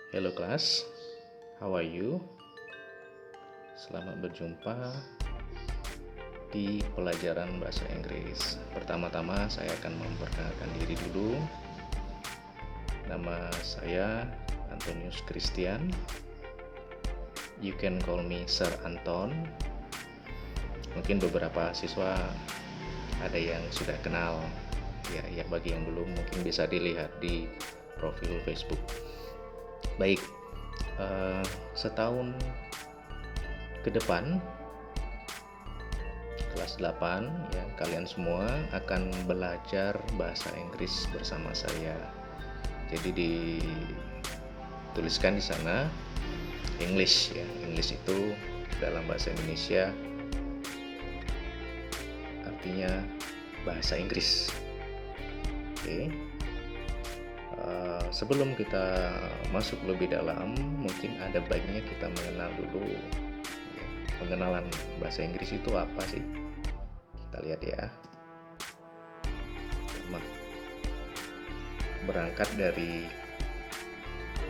Hello kelas, how are you? Selamat berjumpa di pelajaran bahasa Inggris. Pertama-tama saya akan memperkenalkan diri dulu. Nama saya Antonius Christian. You can call me Sir Anton. Mungkin beberapa siswa ada yang sudah kenal. Ya, bagi yang belum mungkin bisa dilihat di profil Facebook. Baik, setahun ke depan kelas 8 ya, kalian semua akan belajar bahasa Inggris bersama saya. Jadi dituliskan di sana English ya. English itu dalam bahasa Indonesia artinya bahasa Inggris. Oke. Sebelum kita masuk lebih dalam, mungkin ada baiknya kita mengenal dulu ya, pengenalan bahasa Inggris itu apa sih? Kita lihat ya. Berangkat dari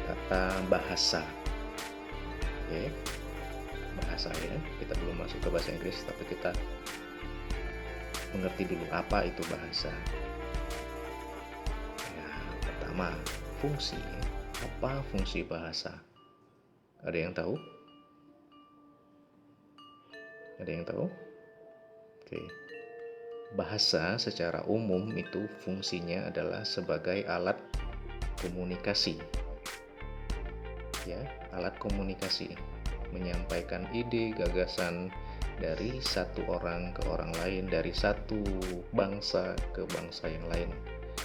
kata bahasa. Oke. Bahasa ya. Kita belum masuk ke bahasa Inggris, tapi kita mengerti dulu apa itu bahasa. Ya, pertama, fungsi. Apa fungsi bahasa? Ada yang tahu? Ada yang tahu? Oke. Bahasa secara umum itu fungsinya adalah sebagai alat komunikasi. Ya, alat komunikasi, menyampaikan ide, gagasan dari satu orang ke orang lain, dari satu bangsa ke bangsa yang lain.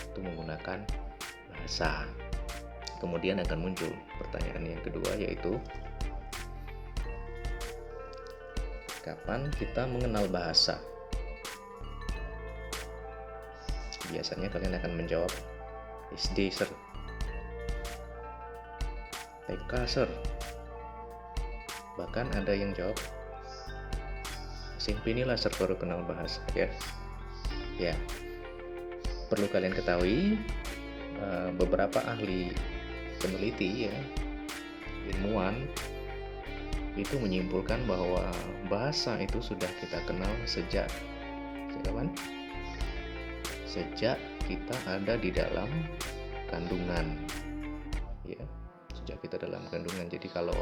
Itu menggunakan bahasa. Kemudian akan muncul pertanyaan yang kedua, yaitu kapan kita mengenal bahasa? Biasanya kalian akan menjawab SD sir, TK sir, bahkan ada yang jawab SMP inilah sir baru kenal bahasa ya. Ya, perlu kalian ketahui, beberapa ahli peneliti ya, ilmuwan itu menyimpulkan bahwa bahasa itu sudah kita kenal sejak kapan? Sejak kita ada di dalam kandungan ya, sejak kita dalam kandungan. Jadi kalau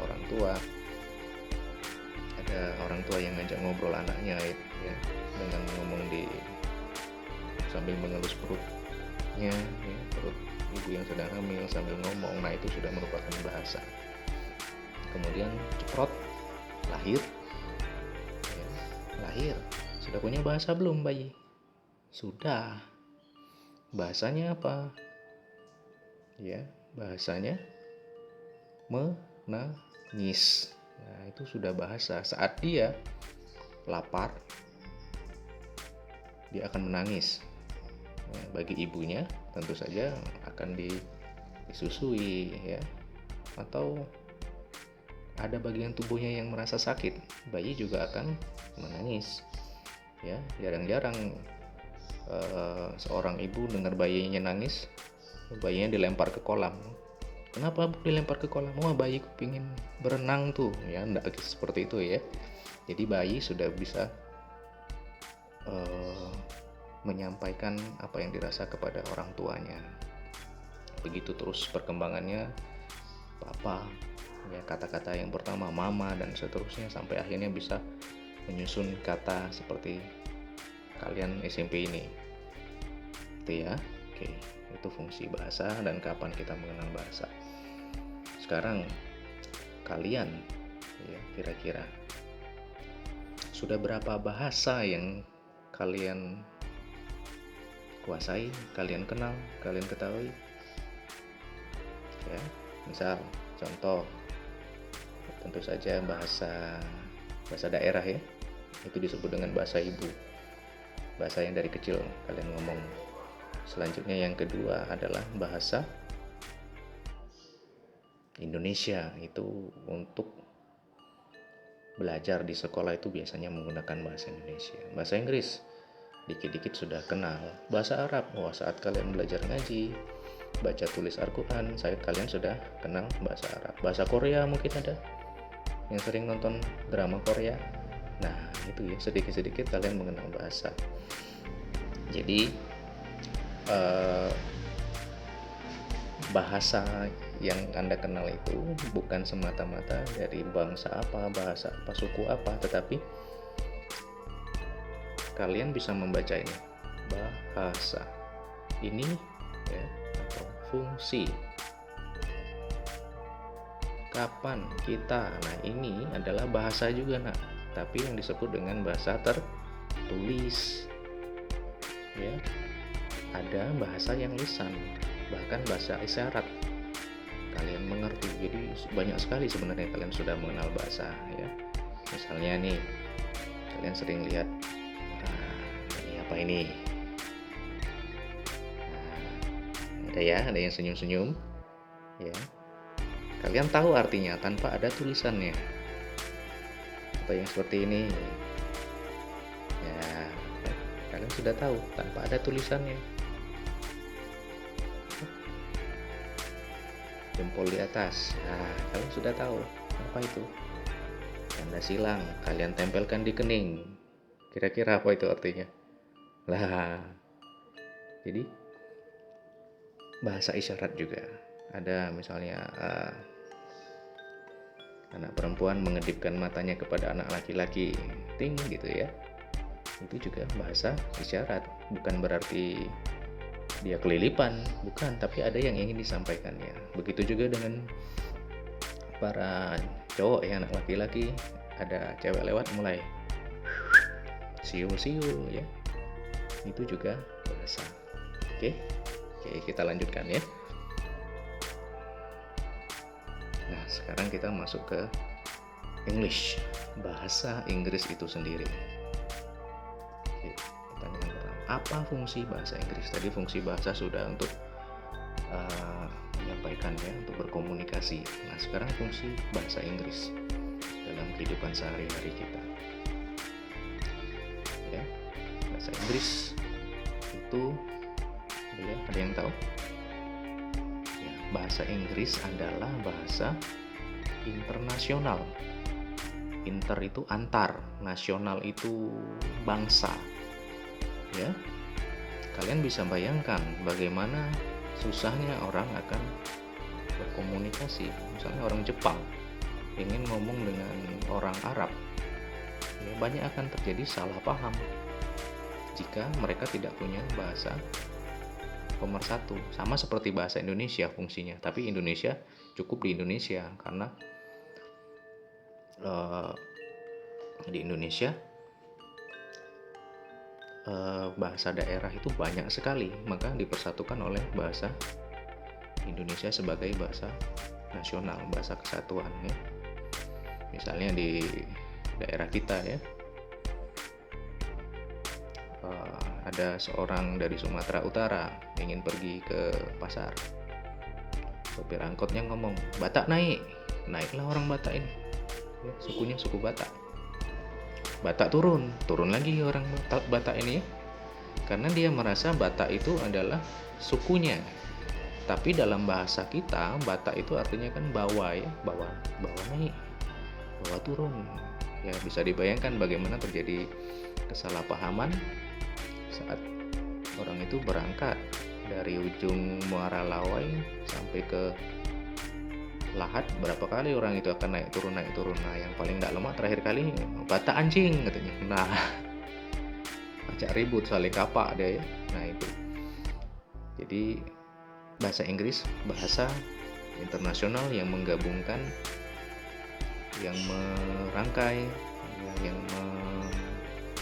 ada orang tua yang ngajak ngobrol anaknya ya, dengan ngomong sambil mengelus perutnya ya, perut ibu yang sedang hamil sambil ngomong, nah itu sudah merupakan bahasa. Kemudian ceprot, lahir ya, lahir sudah punya bahasa belum bayi? Sudah. Bahasanya apa? Ya, bahasanya menangis. Nah, itu sudah bahasa. Saat dia lapar, dia akan menangis. Nah, bagi ibunya tentu saja akan disusui ya. Atau ada bagian tubuhnya yang merasa sakit, bayi juga akan menangis. Ya, jarang-jarang seorang ibu dengar bayinya nangis, bayinya dilempar ke kolam. Kenapa dilempar ke kolam? Wah, bayiku pingin berenang tuh ya, enggak seperti itu ya. Jadi bayi sudah bisa menyampaikan apa yang dirasa kepada orang tuanya. Begitu terus perkembangannya, papa ya, kata-kata yang pertama mama dan seterusnya sampai akhirnya bisa menyusun kata seperti kalian SMP ini. Itu ya. Oke, itu fungsi bahasa dan kapan kita mengenal bahasa. Sekarang kalian ya, kira-kira sudah berapa bahasa yang kalian kuasai, kalian kenal, kalian ketahui? Ya, misal contoh, tentu saja bahasa daerah ya, itu disebut dengan bahasa ibu, bahasa yang dari kecil kalian ngomong. Selanjutnya yang kedua adalah bahasa Indonesia. Itu untuk belajar di sekolah itu biasanya menggunakan bahasa Indonesia. Bahasa Inggris dikit-dikit sudah kenal. Bahasa Arab, saat kalian belajar ngaji baca tulis Al-Quran, kalian sudah kenal bahasa Arab. Bahasa Korea mungkin ada yang sering nonton drama Korea. Nah itu ya, sedikit-sedikit kalian mengenal bahasa. Jadi bahasa yang Anda kenal itu bukan semata-mata dari bangsa apa, bahasa apa, suku apa, tetapi kalian bisa membaca ini bahasa ini ya, atau fungsi kapan kita. Nah ini adalah bahasa juga nak, tapi yang disebut dengan bahasa tertulis ya. Ada bahasa yang lisan, bahkan bahasa isyarat kalian mengerti. Jadi banyak sekali sebenarnya kalian sudah mengenal bahasa ya. Misalnya nih, kalian sering lihat ini apa ini, ada ya, ada yang senyum-senyum ya. Kalian tahu artinya tanpa ada tulisannya. Atau yang seperti ini ya, kalian sudah tahu tanpa ada tulisannya. Jempol di atas, nah kalian sudah tahu apa itu. Tanda silang kalian tempelkan di kening, kira-kira apa itu artinya? Lah, jadi bahasa isyarat juga ada. Misalnya anak perempuan mengedipkan matanya kepada anak laki-laki, ting gitu ya, itu juga bahasa isyarat. Bukan berarti dia kelilipan, bukan, tapi ada yang ingin disampaikannya. Begitu juga dengan para cowok ya, anak laki-laki, ada cewek lewat mulai siu-siu ya, itu juga bahasa. Oke, kita lanjutkan ya. Nah sekarang kita masuk ke English, bahasa Inggris itu sendiri. Oke, pertanyaan pertama, apa fungsi bahasa Inggris? Tadi fungsi bahasa sudah untuk menyampaikan ya, untuk berkomunikasi. Nah sekarang fungsi bahasa Inggris dalam kehidupan sehari-hari kita ya. Bahasa Inggris itu ya, ada yang tahu ya, bahasa Inggris adalah bahasa internasional. Inter itu antar, nasional itu bangsa ya. Kalian bisa bayangkan bagaimana susahnya orang akan berkomunikasi. Misalnya orang Jepang ingin ngomong dengan orang Arab ya, banyak akan terjadi salah paham jika mereka tidak punya bahasa pemersatu. Sama seperti bahasa Indonesia fungsinya, tapi Indonesia cukup di Indonesia karena di Indonesia bahasa daerah itu banyak sekali, maka dipersatukan oleh bahasa Indonesia sebagai bahasa nasional, bahasa kesatuan ya. Misalnya di daerah kita ya, ada seorang dari Sumatera Utara ingin pergi ke pasar. Sopir angkotnya ngomong, "Batak naik." Naiklah orang Batak ini ya, sukunya suku Batak. Batak turun lagi orang Batak ini ya, karena dia merasa Batak itu adalah sukunya. Tapi dalam bahasa kita, Batak itu artinya kan bawah ya, bawah naik, bawah turun ya. Bisa dibayangkan bagaimana terjadi kesalahpahaman saat orang itu berangkat dari ujung Muara Lawai sampai ke Lahat. Berapa kali orang itu akan naik turun. Nah yang paling tidak lemah terakhir kali, Batak anjing katanya. Nah ajak ribut, saling kapak dia ya. Nah itu jadi bahasa Inggris bahasa internasional yang menggabungkan, yang merangkai ya, yang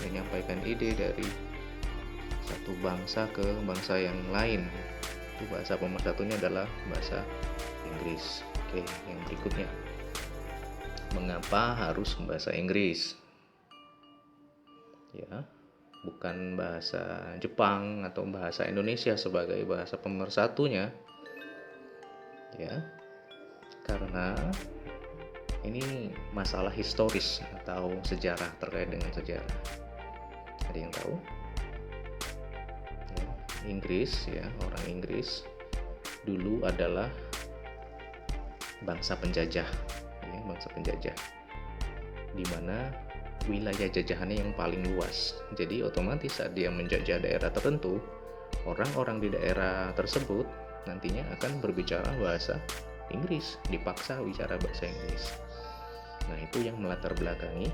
menyampaikan ide dari satu bangsa ke bangsa yang lain. Itu bahasa pemersatunya adalah bahasa Inggris. Oke, yang berikutnya, mengapa harus bahasa Inggris? Ya, bukan bahasa Jepang atau bahasa Indonesia sebagai bahasa pemersatunya. Ya, karena ini masalah historis atau sejarah, terkait dengan sejarah. Ada yang tahu? Ya, Inggris ya, orang Inggris dulu adalah bangsa penjajah, ya, bangsa penjajah, di mana wilayah jajahannya yang paling luas. Jadi otomatis saat dia menjajah daerah tertentu, orang-orang di daerah tersebut nantinya akan berbicara bahasa Inggris, dipaksa bicara bahasa Inggris. Nah, itu yang melatar belakangi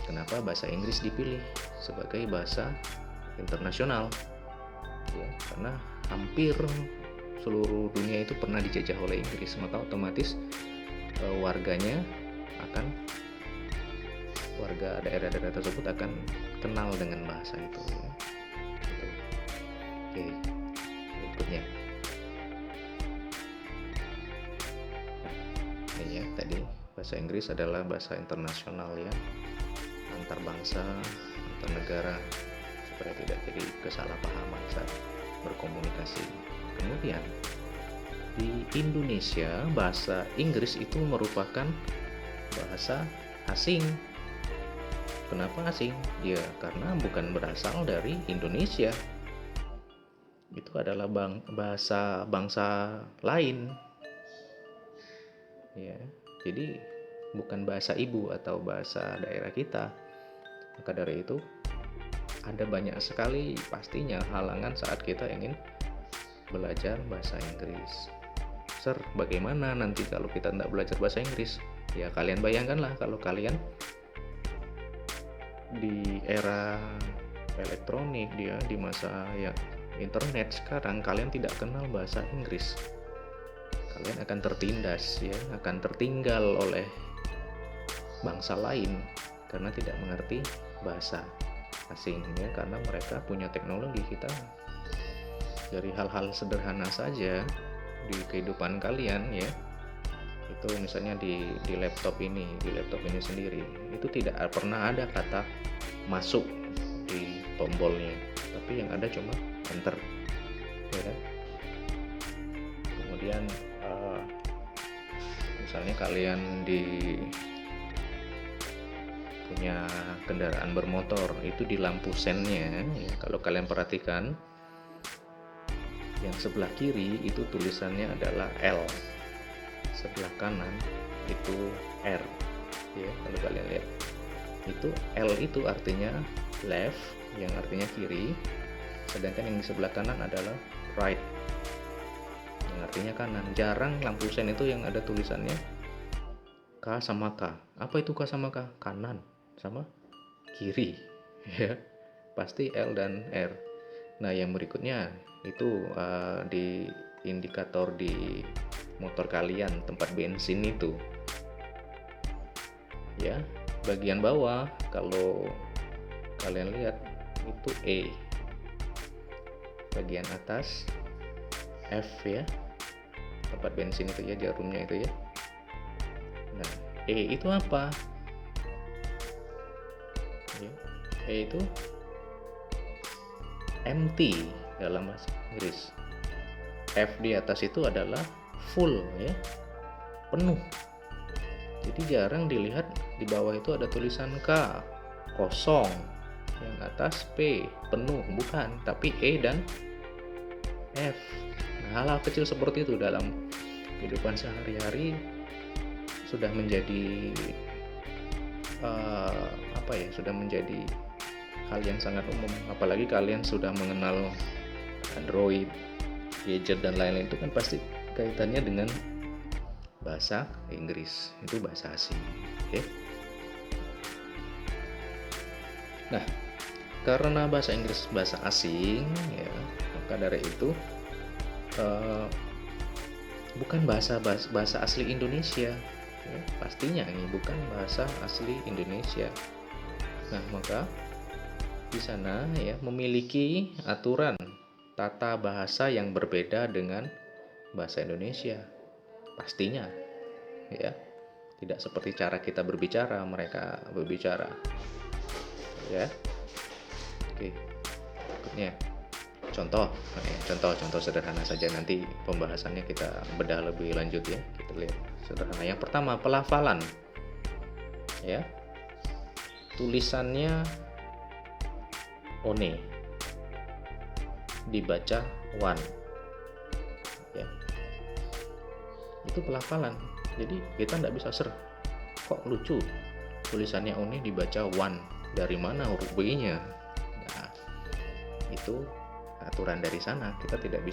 kenapa bahasa Inggris dipilih sebagai bahasa internasional, ya, karena hampir seluruh dunia itu pernah dijajah oleh Inggris, maka otomatis warga daerah-daerah tersebut akan kenal dengan bahasa itu, ya. Oke, berikutnya. Nah, ini ya, tadi bahasa Inggris adalah bahasa internasional, ya, antar bangsa, antar negara, supaya tidak jadi kesalahpahaman saat berkomunikasi. Kemudian di Indonesia bahasa Inggris itu merupakan bahasa asing. Kenapa asing? Ya karena bukan berasal dari Indonesia. Itu adalah bahasa bangsa lain. Ya, jadi bukan bahasa ibu atau bahasa daerah kita. Maka dari itu ada banyak sekali pastinya halangan saat kita ingin belajar bahasa Inggris. Bagaimana nanti kalau kita tidak belajar bahasa Inggris? Ya kalian bayangkanlah kalau kalian di era elektronik, dia di masa ya internet sekarang, kalian tidak kenal bahasa Inggris, kalian akan tertindas, ya, akan tertinggal oleh bangsa lain karena tidak mengerti bahasa asing, ya, karena mereka punya teknologi. Kita dari hal-hal sederhana saja di kehidupan kalian, ya, itu misalnya di laptop ini sendiri itu tidak pernah ada kata masuk di tombolnya, tapi yang ada cuma enter, ya kan? Kemudian misalnya kalian punya kendaraan bermotor, itu di lampu sennya, ya, kalau kalian perhatikan yang sebelah kiri itu tulisannya adalah L, sebelah kanan itu R, ya, kalau kalian lihat itu L itu artinya left, yang artinya kiri, sedangkan yang di sebelah kanan adalah right, yang artinya kanan. Jarang lampu sen itu yang ada tulisannya K sama K. Apa itu K sama K? Kanan sama kiri, ya, pasti L dan R. Nah, yang berikutnya itu di indikator di motor kalian, tempat bensin itu, ya, bagian bawah kalau kalian lihat itu E, bagian atas F, ya, tempat bensin itu, ya, jarumnya itu, ya. Nah, E itu apa? Ya, E itu empty dalam bahasa Inggris. F di atas itu adalah full, ya, penuh. Jadi jarang dilihat di bawah itu ada tulisan K kosong, yang atas P penuh, bukan, tapi E dan F. Nah, hal-hal kecil seperti itu dalam kehidupan sehari-hari sudah menjadi sudah menjadi hal yang sangat umum. Apalagi kalian sudah mengenal Android, gadget dan lain-lain, itu kan pasti kaitannya dengan bahasa Inggris, itu bahasa asing, oke? Nah, karena bahasa Inggris bahasa asing, ya, maka dari itu bukan bahasa asli Indonesia, ya, pastinya ini bukan bahasa asli Indonesia. Nah, maka di sana, ya, memiliki aturan tata bahasa yang berbeda dengan bahasa Indonesia, pastinya, ya, tidak seperti cara kita berbicara, mereka berbicara, ya. Oke, berikutnya contoh sederhana saja, nanti pembahasannya kita bedah lebih lanjut, ya. Kita lihat sederhana. Yang pertama, pelafalan, ya, tulisannya one, dibaca one, Itu pelafalan. Jadi kita nggak bisa kok lucu tulisannya One dibaca one, dari mana huruf B-nya. Nah, itu aturan dari sana, kita tidak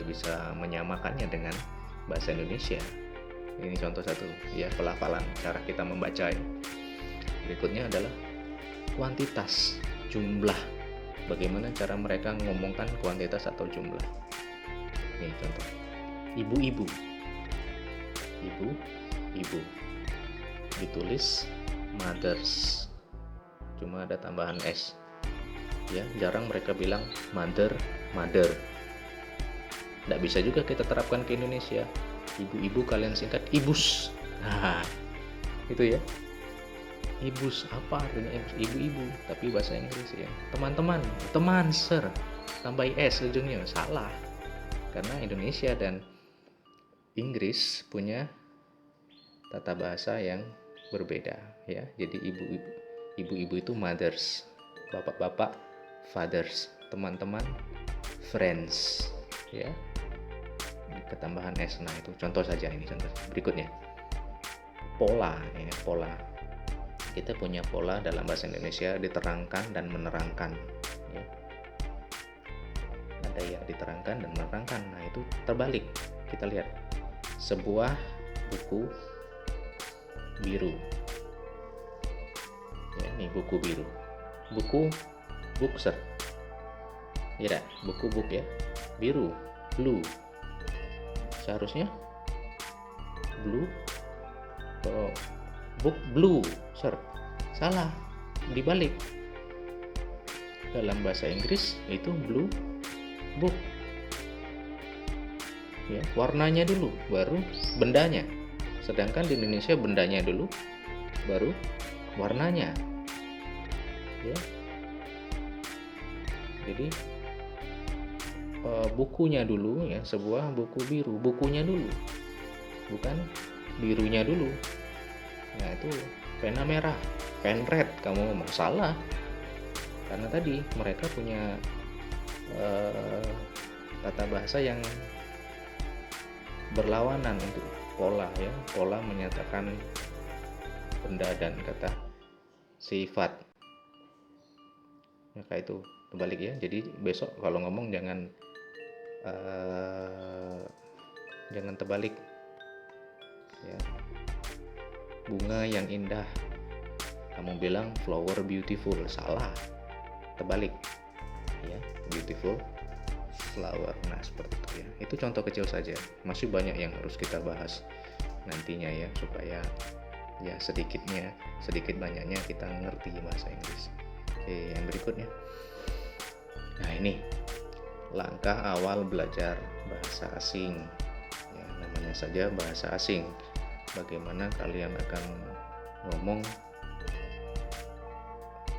bisa menyamakannya dengan bahasa Indonesia. Ini contoh satu ya, pelafalan, cara kita membaca ya. Berikutnya adalah kuantitas, jumlah. Bagaimana cara mereka ngomongkan kuantitas atau jumlah. Ini contoh. Ibu-ibu. Ibu. Ditulis mothers. Cuma ada tambahan S. Ya, jarang mereka bilang mother. Nggak bisa juga kita terapkan ke Indonesia. Ibu-ibu kalian singkat ibus. Nah, itu ya. Ibus, apa artinya ibu-ibu? Tapi bahasa Inggris ya. Teman, sir. Tambah S ujungnya, salah. Karena Indonesia dan Inggris punya tata bahasa yang berbeda ya. Jadi ibu-ibu itu mothers, bapak-bapak fathers, teman-teman friends ya. Ketambahan S. Nah, itu contoh saja, ini contoh. Berikutnya pola ya, pola. Kita punya pola dalam bahasa Indonesia, diterangkan dan menerangkan ya. Ada yang diterangkan dan menerangkan. Nah, itu terbalik. Kita lihat sebuah buku biru ya, ini buku biru, bookser ya, buku book ya, biru, blue. Seharusnya blue, book blue, sir. Salah, dibalik. Dalam bahasa Inggris itu blue book ya, warnanya dulu baru bendanya. Sedangkan di Indonesia bendanya dulu baru warnanya ya. Jadi bukunya dulu ya, sebuah buku biru, bukunya dulu, bukan birunya dulu. Nah, itu pena merah, pen red, kamu ngomong salah. Karena tadi mereka punya tata bahasa yang berlawanan untuk pola ya. Pola menyatakan benda dan kata sifat. Maka itu terbalik ya. Jadi besok kalau ngomong jangan terbalik ya. Bunga yang indah, kamu bilang flower beautiful, salah, terbalik ya, beautiful flower. Nah, seperti itu ya. Itu contoh kecil saja, masih banyak yang harus kita bahas nantinya ya, supaya ya sedikit banyaknya kita ngerti bahasa Inggris. Oke, yang berikutnya, nah ini langkah awal belajar bahasa asing ya, namanya saja bahasa asing. Bagaimana kalian akan ngomong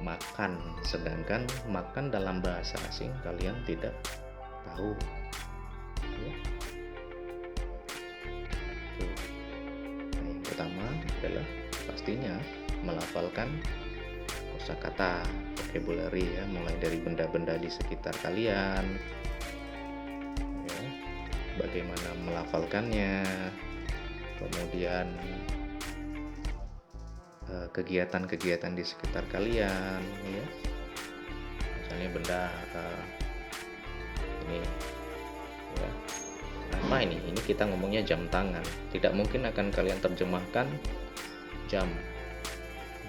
makan, sedangkan makan dalam bahasa asing kalian tidak tahu ya. Nah, yang pertama adalah pastinya melafalkan kosakata, vocabulary ya, mulai dari benda-benda di sekitar kalian ya, bagaimana melafalkannya, kemudian kegiatan-kegiatan di sekitar kalian ya, misalnya benda ini ya, apa ini kita ngomongnya jam tangan, tidak mungkin akan kalian terjemahkan jam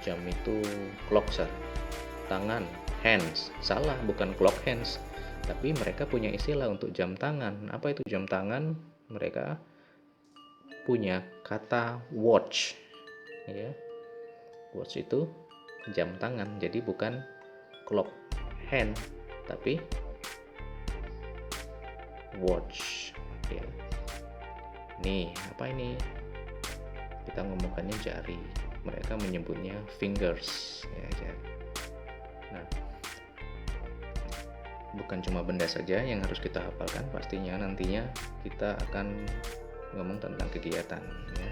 itu clock, sir. Tangan, hands, salah, bukan clock hands, tapi mereka punya istilah untuk jam tangan. Apa itu jam tangan? Mereka punya kata watch ya. Watch itu jam tangan, jadi bukan clock hand tapi watch ya. Nih, apa ini? Kita ngomongkannya jari, mereka menyebutnya fingers ya, jari. Nah, bukan cuma benda saja yang harus kita hafalkan, pastinya nantinya kita akan ngomong tentang kegiatan ya.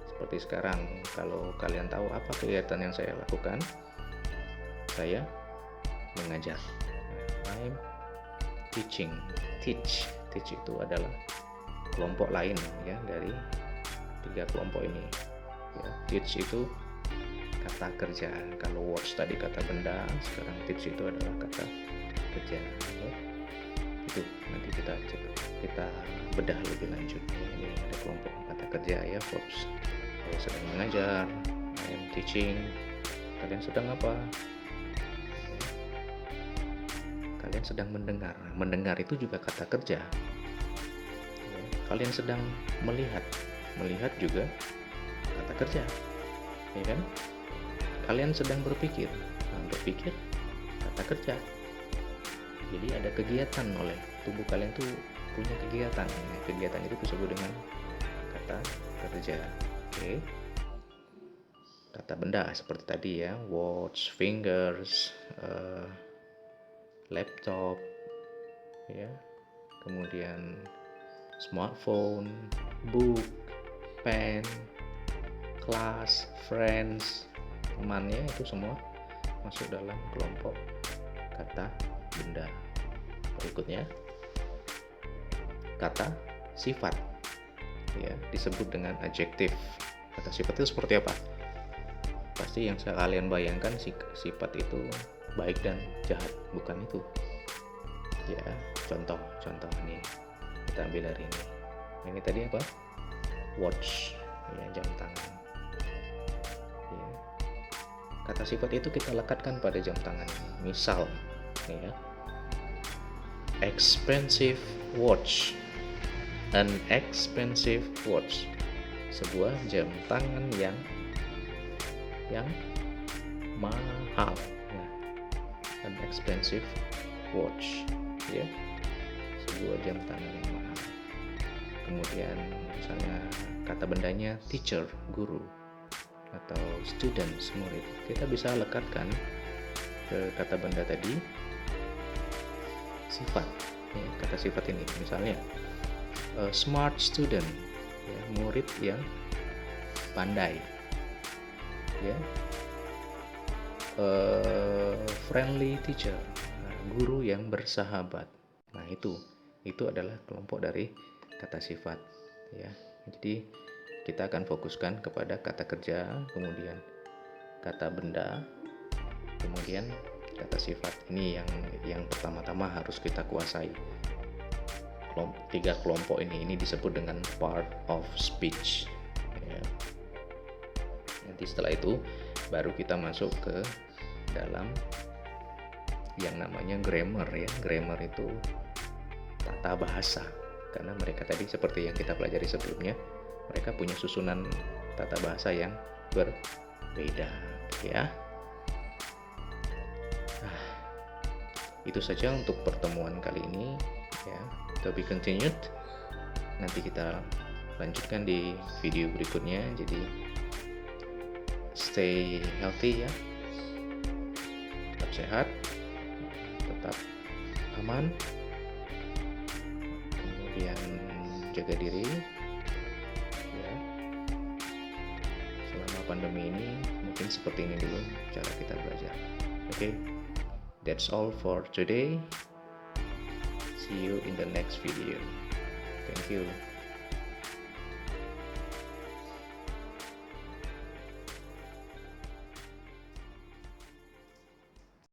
Seperti sekarang, kalau kalian tahu apa kegiatan yang saya lakukan, saya mengajar. I'm teaching. Teach itu adalah kelompok lain ya dari 3 kelompok ini ya. Teach itu kata kerja, kalau watch tadi kata benda, sekarang teach itu adalah kata kerja ya. Itu nanti kita bedah lebih lanjut ya. Ini ada kelompok kata kerja ya, verbs. Saya sedang mengajar, I am teaching. Kalian sedang apa? Kalian sedang mendengar. Mendengar itu juga kata kerja ya. Kalian sedang melihat. Melihat juga kata kerja ya kan. Kalian sedang berpikir. Berpikir kata kerja. Jadi ada kegiatan, oleh tubuh kalian tuh punya kegiatan. Kegiatan itu disebut dengan kata kerja. Oke. Kata benda seperti tadi ya, watch, fingers, laptop, ya. Kemudian smartphone, book, pen, class, friends, temannya, itu semua masuk dalam kelompok kata benda. Berikutnya kata sifat ya, disebut dengan adjektif. Kata sifat itu seperti apa? Pasti yang kalian bayangkan sifat itu baik dan jahat, bukan itu ya. Contoh nih, kita ambil dari ini tadi apa, watch ya, jam tangan ya. Kata sifat itu kita lekatkan pada jam tangan. Misal ya, expensive watch, an expensive watch, sebuah jam tangan yang mahal ya. An expensive watch ya, sebuah jam tangan yang mahal. Kemudian misalnya kata bendanya teacher, guru, atau students, murid. Kita bisa lekatkan ke kata benda tadi sifat ya, kata sifat ini. Misalnya smart student ya, murid yang pandai ya. Friendly teacher, guru yang bersahabat. Nah, itu adalah kelompok dari kata sifat ya. Jadi kita akan fokuskan kepada kata kerja, kemudian kata benda, kemudian kata sifat. Ini yang pertama-tama harus kita kuasai. Tiga kelompok ini disebut dengan part of speech ya. Nanti setelah itu baru kita masuk ke dalam yang namanya grammar ya. Grammar itu tata bahasa, karena mereka tadi seperti yang kita pelajari sebelumnya, mereka punya susunan tata bahasa yang berbeda ya. Itu saja untuk pertemuan kali ini ya. To be continued. Nanti kita lanjutkan di video berikutnya. Jadi stay healthy ya, tetap sehat, tetap aman, kemudian jaga diri ya. Selama pandemi ini mungkin seperti ini dulu cara kita belajar. Okay, that's all for today. See you in the next video. Thank you.